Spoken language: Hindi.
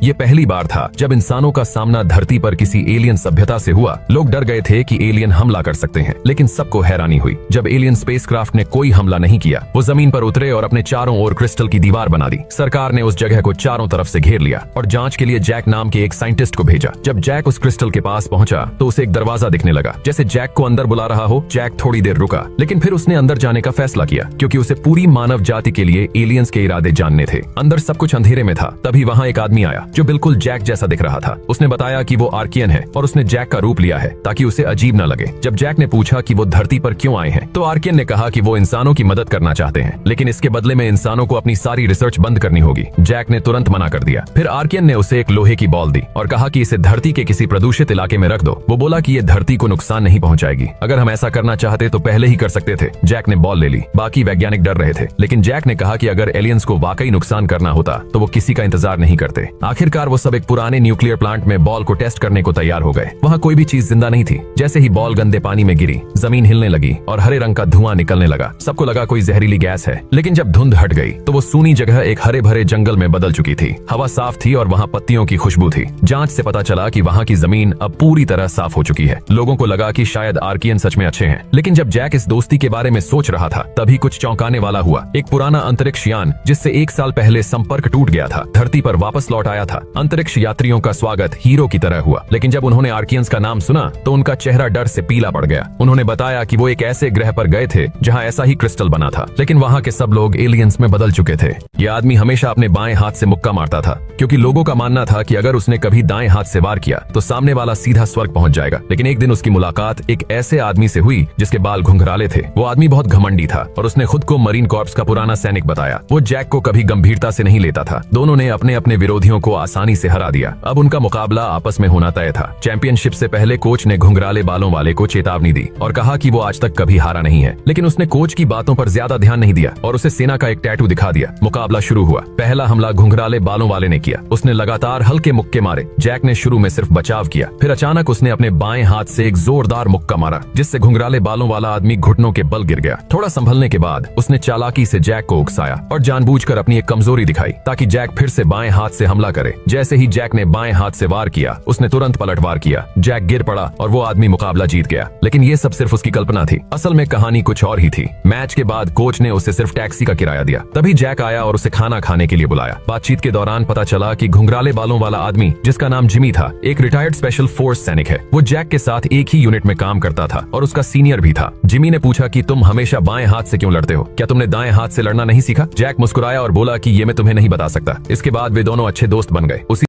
ये पहली बार था जब इंसानों का सामना धरती पर किसी एलियन सभ्यता से हुआ। लोग डर गए थे कि एलियन हमला कर सकते हैं, लेकिन सबको हैरानी हुई जब एलियन स्पेसक्राफ्ट ने कोई हमला नहीं किया। वो जमीन पर उतरे और अपने चारों ओर क्रिस्टल की दीवार बना दी। सरकार ने उस जगह को चारों तरफ से घेर लिया और जांच के लिए जैक नाम के एक साइंटिस्ट को भेजा। जब जैक उस क्रिस्टल के पास पहुंचा तो उसे एक दरवाजा दिखने लगा, जैसे जैक को अंदर बुला रहा हो। जैक थोड़ी देर रुका, लेकिन फिर उसने अंदर जाने का फैसला किया, क्योंकि उसे पूरी मानव जाति के लिए एलियंस के इरादे जानने थे। अंदर सब कुछ अंधेरे में था। तभी वहाँ एक आदमी आया जो बिल्कुल जैक जैसा दिख रहा था। उसने बताया कि वो आर्कियन है और उसने जैक का रूप लिया है ताकि उसे अजीब न लगे। जब जैक ने पूछा कि वो धरती पर क्यों आए हैं, तो आर्कियन ने कहा कि वो इंसानों की मदद करना चाहते हैं, लेकिन इसके बदले में इंसानों को अपनी सारी रिसर्च बंद करनी होगी। जैक ने तुरंत मना कर दिया। फिर आर्कियन ने उसे एक लोहे की बॉल दी और कहा कि इसे धरती के किसी प्रदूषित इलाके में रख दो। वो बोला कि ये धरती को नुकसान नहीं पहुंचाएगी। अगर हम ऐसा करना चाहते तो पहले ही कर सकते थे। जैक ने बॉल ले ली। बाकी वैज्ञानिक डर रहे थे, लेकिन जैक ने कहा कि अगर एलियंस को वाकई नुकसान करना होता तो वो किसी का इंतजार नहीं करते। आखिरकार वो सब एक पुराने न्यूक्लियर प्लांट में बॉल को टेस्ट करने को तैयार हो गए। वहाँ कोई भी चीज जिंदा नहीं थी। जैसे ही बॉल गंदे पानी में गिरी, जमीन हिलने लगी और हरे रंग का धुआं निकलने लगा। सबको लगा कोई जहरीली गैस है, लेकिन जब धुंध हट गई तो वो सूनी जगह एक हरे भरे जंगल में बदल चुकी थी। हवा साफ थी और वहाँ पत्तियों की खुशबू थी। जांच से पता चला कि वहाँ की जमीन अब पूरी तरह साफ हो चुकी है। लोगों को लगा कि शायद आर्कियन सच में अच्छे हैं, लेकिन जब जैक इस दोस्ती के बारे में सोच रहा था तभी कुछ चौंकाने वाला हुआ। एक पुराना अंतरिक्ष यान जिससे 1 साल पहले संपर्क टूट गया था, धरती पर वापस लौट आया था। अंतरिक्ष यात्रियों का स्वागत हीरो की तरह हुआ, लेकिन जब उन्होंने आर्कियंस का नाम सुना तो उनका चेहरा डर से पीला पड़ गया। उन्होंने बताया कि वो एक ऐसे ग्रह पर गए थे जहाँ ऐसा ही क्रिस्टल बना था, लेकिन वहाँ के सब लोग एलियंस में बदल चुके थे। ये आदमी हमेशा अपने बाएं हाथ से मुक्का मारता था, क्योंकि लोगों का मानना था कि अगर उसने कभी दाएं हाथ से वार किया तो सामने वाला सीधा स्वर्ग पहुंच जाएगा। लेकिन एक दिन उसकी मुलाकात एक ऐसे आदमी से हुई जिसके बाल घुंघराले थे। वो आदमी बहुत घमंडी था और उसने खुद को मरीन कॉर्प्स का पुराना सैनिक बताया। वो जैक को कभी गंभीरता से नहीं लेता था। दोनों ने अपने अपने विरोधियों को आसानी से हरा दिया। अब उनका मुकाबला आपस में होना तय था। चैंपियनशिप से पहले कोच ने घुंघराले बालों वाले को चेतावनी दी और कहा कि वो आज तक कभी हारा नहीं है, लेकिन उसने कोच की बातों पर ज्यादा ध्यान नहीं दिया और उसे सेना का एक टैटू दिखा दिया। मुकाबला शुरू हुआ। पहला हमला घुंघराले बालों वाले ने किया। उसने लगातार हल्के मुक्के मारे। जैक ने शुरू में सिर्फ बचाव किया, फिर अचानक उसने अपने बाएं हाथ से एक जोरदार मुक्का मारा, जिससे घुंघराले बालों वाला आदमी घुटनों के बल गिर गया। थोड़ा संभलने के बाद उसने चालाकी से जैक को उकसाया और जानबूझकर अपनी एक कमजोरी दिखाई ताकि जैक फिर से बाएं हाथ से हमला करे। जैसे ही जैक ने बाएं हाथ से वार किया, उसने तुरंत पलटवार किया। जैक गिर पड़ा और वो आदमी मुकाबला जीत गया। लेकिन ये सब सिर्फ उसकी कल्पना थी। असल में कहानी कुछ और ही थी। मैच के बाद कोच ने उसे सिर्फ टैक्सी का किराया दिया। तभी जैक आया और उसे खाना खाने के लिए बुलाया। बातचीत के दौरान पता चला कि घुंघराले बालों वाला आदमी, जिसका नाम जिमी था, एक रिटायर्ड स्पेशल फोर्स सैनिक है। वो जैक के साथ एक ही यूनिट में काम करता था और उसका सीनियर भी था। जिमी ने पूछा कि तुम हमेशा बाएं हाथ से क्यों लड़ते हो? क्या तुमने दाएं हाथ से लड़ना नहीं सीखा? जैक मुस्कुराया और बोला कि ये मैं तुम्हें नहीं बता सकता। इसके बाद वे दोनों अच्छे दोस्त बन गए। उसी